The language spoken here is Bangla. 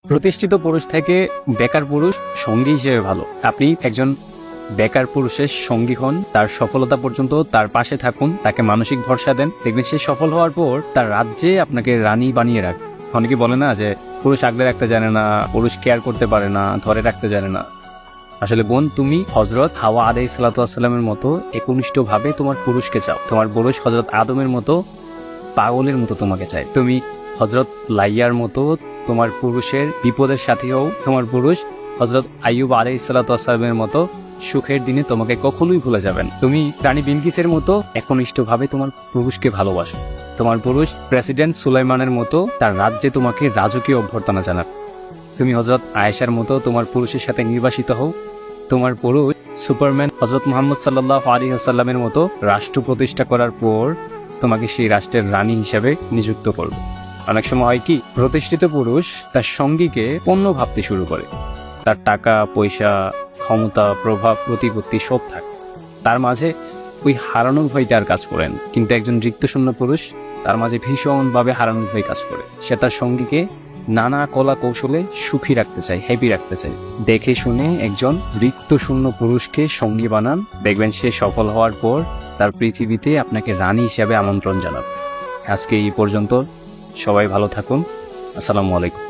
প্রতিষ্ঠিত পুরুষ থেকে বেকার পুরুষ সঙ্গী হিসেবে ভালো। আপনি একজন বেকার পুরুষের সঙ্গী হন, তার সফলতা পর্যন্ত তার পাশে থাকুন, তাকে মানসিক ভরসা দেন, দেখবেন সে সফল হওয়ার পর তার রাজ্যে আপনাকে রানী বানিয়ে রাখবে। অনেকে বলে না যে পুরুষ আগলে রাখতে জানে না, পুরুষ কেয়ার করতে পারে না, ধরে রাখতে জানে না। আসলে বোন, তুমি হযরত হাওয়া আলাইহিস সালামের মতো একনিষ্ঠভাবে তোমার পুরুষকে চাও। তোমার পুরুষ হযরত আদমের মতো পাগলের মতো তোমাকে চায়। তুমি হযরত লাইয়ার মতো তোমার পুরুষের বিপদের সাথী হও। তোমার পুরুষ হযরত আইয়ুব আলাইহিস সালামের মতো সুখের দিনে তোমাকে কখনোই ভুলে যাবেন। তুমি রানী বিলকিসের মতো একনিষ্ঠভাবে তোমার পুরুষকে ভালোবাসো। তোমার পুরুষ প্রেসিডেন্ট সুলাইমানের মতো তার রাজ্যে তোমাকে রাজকীয় অভ্যর্থনা জানান। তুমি হযরত আয়েশার মতো তোমার পুরুষের সাথে নির্বাসিত হও। তোমার পুরুষ সুপারম্যান হযরত মুহাম্মদ সাল্লাল্লাহু আলাইহি ওয়াসাল্লামের মতো রাষ্ট্র প্রতিষ্ঠা করার পর তোমাকে সেই রাষ্ট্রের রানী হিসেবে নিযুক্ত করবে। অনেক সময় হয় কি, প্রতিষ্ঠিত পুরুষ তার সঙ্গীকে পণ্য ভাবতে শুরু করে। তার টাকা পয়সা, ক্ষমতা, প্রভাব, প্রতিপত্তি সব থাকে, তার মাঝে ওই হারানোর ভয়টা আর কাজ করেন। কিন্তু একজন রিক্তশূন্য পুরুষ, তার মাঝে ভীষণভাবে হারানোর ভয় কাজ করে। সে তার সঙ্গীকে নানা কলা কৌশলে সুখী রাখতে চায়, হ্যাপি রাখতে চায়। দেখে শুনে একজন রিক্তশূন্য পুরুষকে সঙ্গী বানান, দেখবেন সে সফল হওয়ার পর তার পৃথিবীতে আপনাকে রানী হিসাবে আমন্ত্রণ জানাবে। আজকে এই পর্যন্ত, সবাই ভালো থাকুন। আসসালামু আলাইকুম।